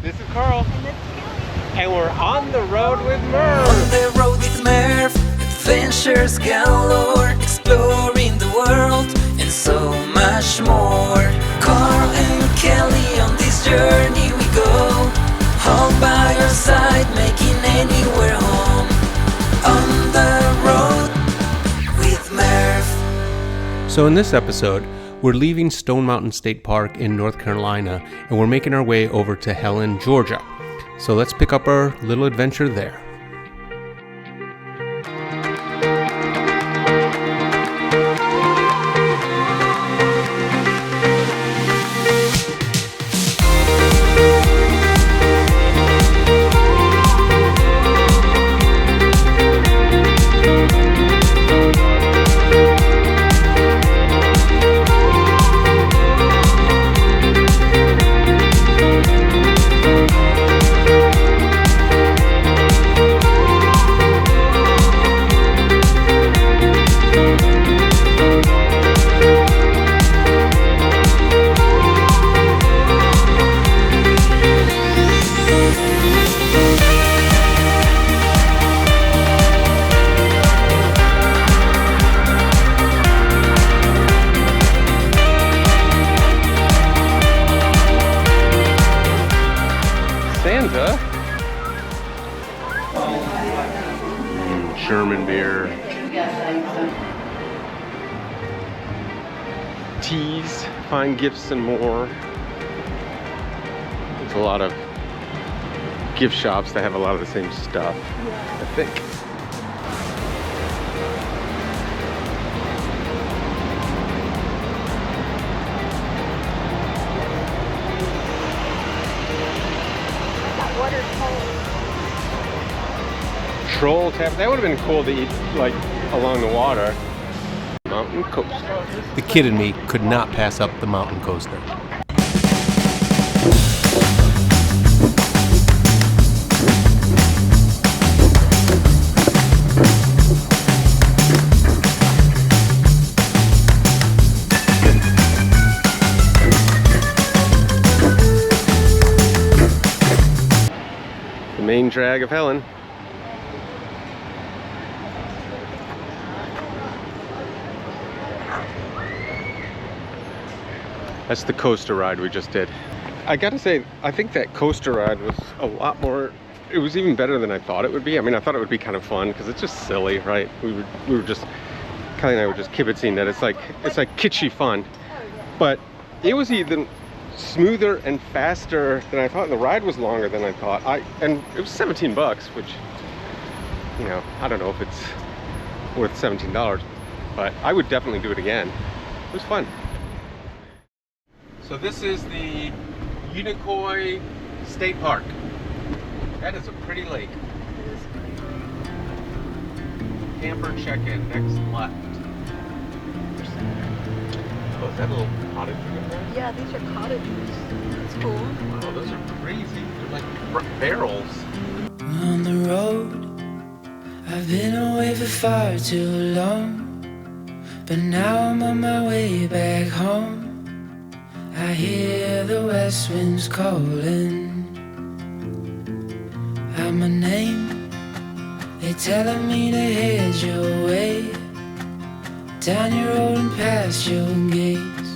This is Carl. And this is Kelly. And we're on the road with Merv. On the road with Merv, adventures galore, exploring the world and so much more. Carl and Kelly, on this journey we go, all by your side, making anywhere home. On the road with Merv. So in this episode, we're leaving Stone Mountain State Park in North Carolina, and we're making our way over to Helen, Georgia. So let's pick up our little adventure there. German beer, teas, fine gifts, and more. There's a lot of gift shops that have a lot of the same stuff, I think. That water's cold. Troll tap, that would have been cool to eat like along the water. Mountain coaster. The kid in me could not pass up the mountain coaster. The main drag of Helen. That's the coaster ride we just did. I gotta say, I think that coaster ride was a lot more, it was even better than I thought it would be. I mean, I thought it would be kind of fun because it's just silly, right? We were just, Kelly and I were just kibitzing that it's like kitschy fun. But it was even smoother and faster than I thought, and the ride was longer than I thought. And it was 17 bucks, which, you know, I don't know if it's worth $17, but I would definitely do it again. It was fun. So this is the Unicoi State Park. That is a pretty lake. It is pretty. Camper check-in, next left. Oh, is that a little cottage in there? Yeah, these are cottages. That's cool. Wow, those are crazy. They're like barrels. On the road, I've been away for far too long, but now I'm on my way back home. I hear the west winds calling out my name. They telling me to head your way, down your road and past your gates.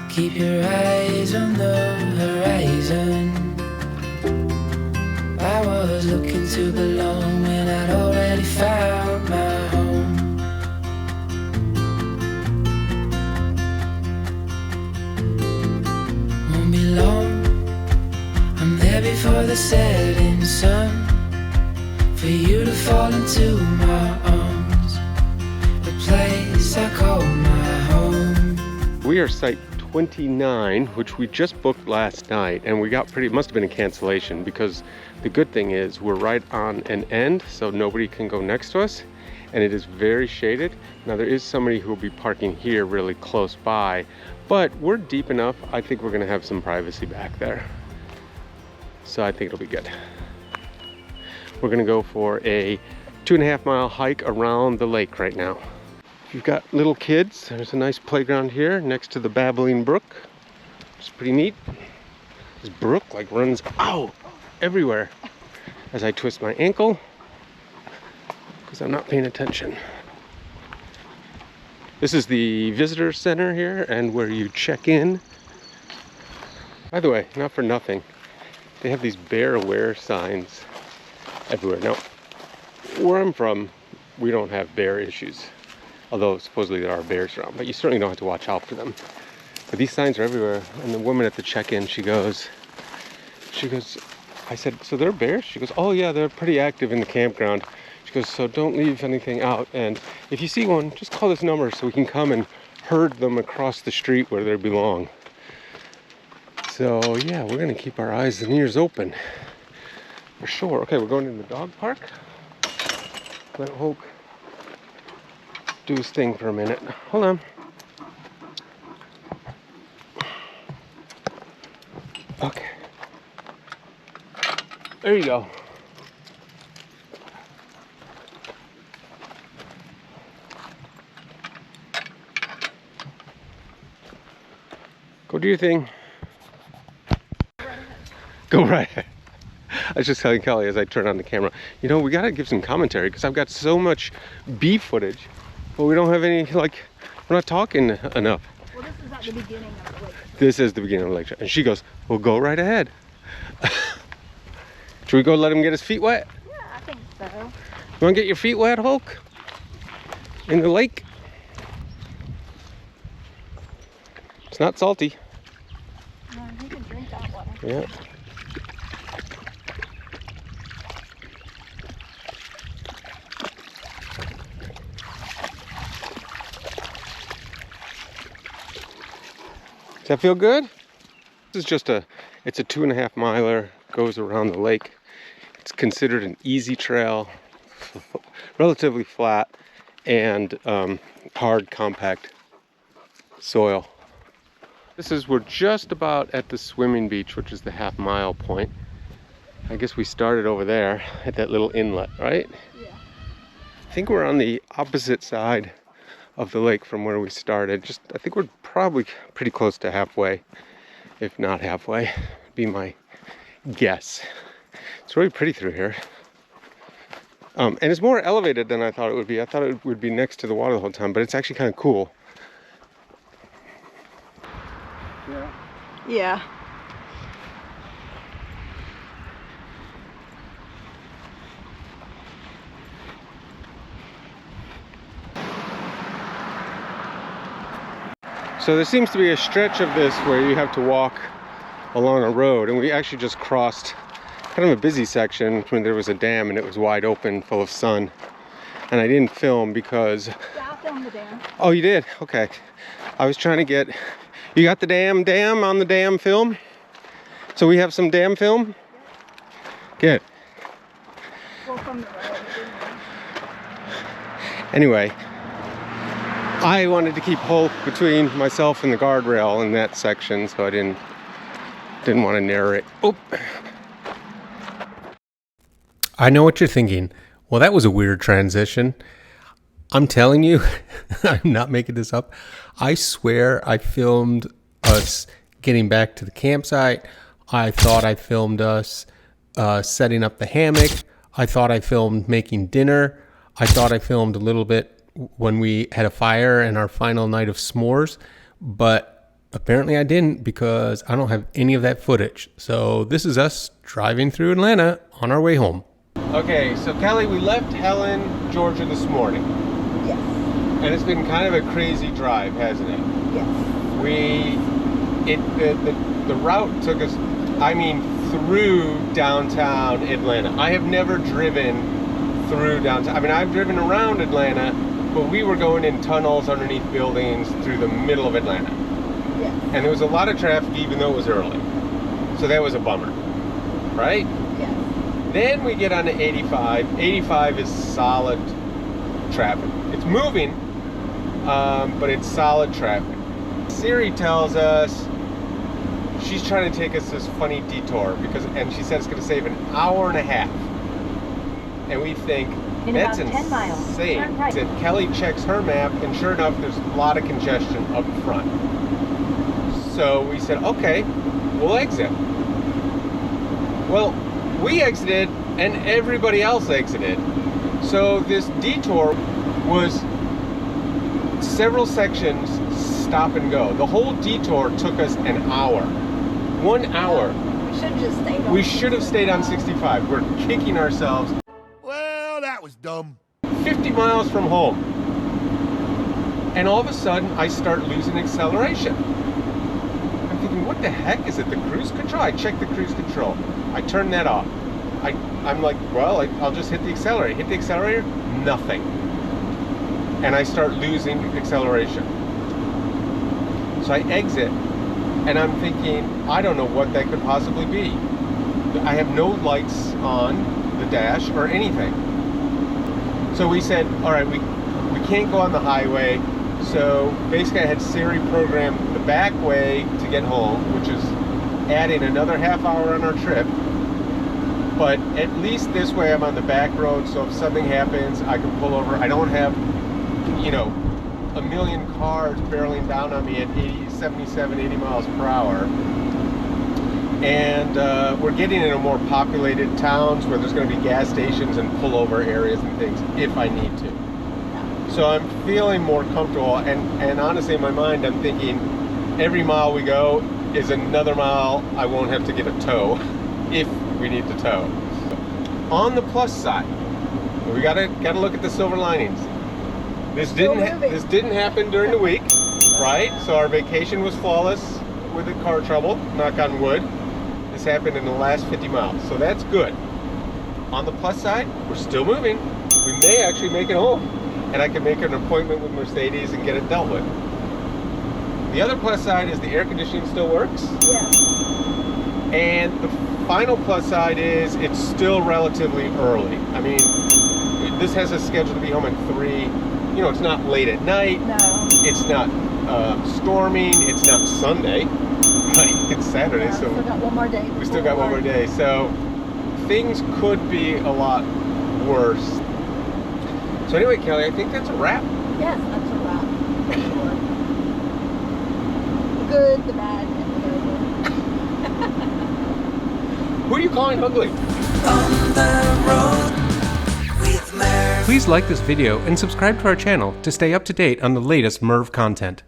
Keep your eyes on the horizon. I was looking to belong when I'd already found my home. Won't be long, I'm there before the setting sun, for you to fall into my arms, the place I call my home. We are site 29, which we just booked last night, and we got must have been a cancellation, because the good thing is we're right on an end, so nobody can go next to us, and it is very shaded. Now there is somebody who will be parking here really close by, but we're deep enough. I think we're gonna have some privacy back there, so I think it'll be good. We're gonna go for a 2.5 mile hike around the lake right now. If you've got little kids, there's a nice playground here next to the babbling brook. It's pretty neat. This brook like runs, ow, everywhere as I twist my ankle because I'm not paying attention. This is the visitor center here and where you check in. By the way, not for nothing, they have these bear aware signs everywhere. Now, where I'm from, we don't have bear issues, although supposedly there are bears around, but you certainly don't have to watch out for them. But these signs are everywhere, and the woman at the check-in, she goes, I said, so there are bears? She goes, oh yeah, they're pretty active in the campground. She goes, so don't leave anything out, and if you see one, just call this number so we can come and herd them across the street where they belong. So yeah, we're gonna keep our eyes and ears open, for sure. Okay, we're going in the dog park. Let Hulk do his thing for a minute. Hold on. Okay. There you go. Go do your thing. Go right ahead. I was just telling Kelly as I turn on the camera, you know, we gotta give some commentary because I've got so much bee footage, but we don't have any, like, we're not talking enough. Well, this is at the beginning of the lake. This is the beginning of the lake. And she goes, well, go right ahead. Should we go let him get his feet wet? Yeah, I think so. You wanna get your feet wet, Hulk? In the lake? It's not salty. No, you can drink that water. Yeah. Does that feel good? This is just it's a 2.5 miler, goes around the lake. It's considered an easy trail, relatively flat, and hard, compact soil. We're just about at the swimming beach, which is the half-mile point. I guess we started over there at that little inlet, right? Yeah. I think we're on the opposite side of the lake from where we started. I think we're probably pretty close to halfway, if not halfway, be my guess. It's really pretty through here. And it's more elevated than I thought it would be. I thought it would be next to the water the whole time, but it's actually kind of cool. Yeah. Yeah. So there seems to be a stretch of this where you have to walk along a road, and we actually just crossed kind of a busy section when there was a dam and it was wide open, full of sun. And I didn't film because... Yeah, I filmed the dam. Oh, you did? Okay. I was trying to get... You got the dam on the dam film? So we have some dam film? Good. Well, from the road. Anyway, I wanted to keep Hulk between myself and the guardrail in that section, so I didn't want to narrate. Oop. I know what you're thinking. Well, that was a weird transition. I'm telling you, I'm not making this up. I swear I filmed us getting back to the campsite. I thought I filmed us setting up the hammock. I thought I filmed making dinner. I thought I filmed a little bit when we had a fire and our final night of s'mores, but apparently I didn't because I don't have any of that footage. So this is us driving through Atlanta on our way home. Okay, so Kelly, we left Helen, Georgia this morning. Yes. And it's been kind of a crazy drive, hasn't it? Yes. The route took us, through downtown Atlanta. I have never driven through downtown. I've driven around Atlanta, but we were going in tunnels underneath buildings through the middle of Atlanta. Yes. And there was a lot of traffic even though it was early. So that was a bummer, right? Yes. Then we get on to 85. 85 is solid traffic. It's moving, but it's solid traffic. Siri tells us she's trying to take us this funny detour and she said it's going to save an hour and a half. And we think, that's insane. 10 miles. Turn right. Said Kelly checks her map, and sure enough, there's a lot of congestion up front. So we said, okay, we'll exit. Well, we exited and everybody else exited. So this detour was several sections stop and go. The whole detour took us an hour. 1 hour. We should have just stayed on. We should have stayed on 65. We're kicking ourselves. Well, that was dumb. 50 miles from home. And all of a sudden, I start losing acceleration. I'm thinking, what the heck? Is it the cruise control? I check the cruise control. I turn that off. I'm like, well, I'll just hit the accelerator. Hit the accelerator, nothing. And I start losing acceleration. So I exit, and I'm thinking, I don't know what that could possibly be. I have no lights on the dash or anything. So we said, all right, we can't go on the highway. So basically I had Siri program the back way to get home, which is adding another half hour on our trip. But at least this way I'm on the back road, so if something happens, I can pull over. I don't have, you know, a million cars barreling down on me at 77, 80 miles per hour. And we're getting into more populated towns where there's going to be gas stations and pullover areas and things if I need to. So I'm feeling more comfortable, and honestly in my mind I'm thinking every mile we go is another mile I won't have to get a tow if we need to tow. On the plus side, we gotta look at the silver linings. This didn't happen during the week, right? So our vacation was flawless with the car trouble, knock on wood. This happened in the last 50 miles, so that's good. On the plus side, we're still moving. We may actually make it home, and I can make an appointment with Mercedes and get it dealt with. The other plus side is the air conditioning still works. Yes. And the final plus side is it's still relatively early. I mean, this has a schedule to be home at 3. You know, it's not late at night. No. It's not storming. It's not Sunday. Right? It's Saturday, Yeah, so we still got one more day. we still got one more day. So things could be a lot worse. So anyway, Kelly, I think that's a wrap. Yes, that's a wrap. For sure. The good, the bad, and the ugly. Who are you calling ugly? On the road with Merv. Please like this video and subscribe to our channel to stay up to date on the latest Merv content.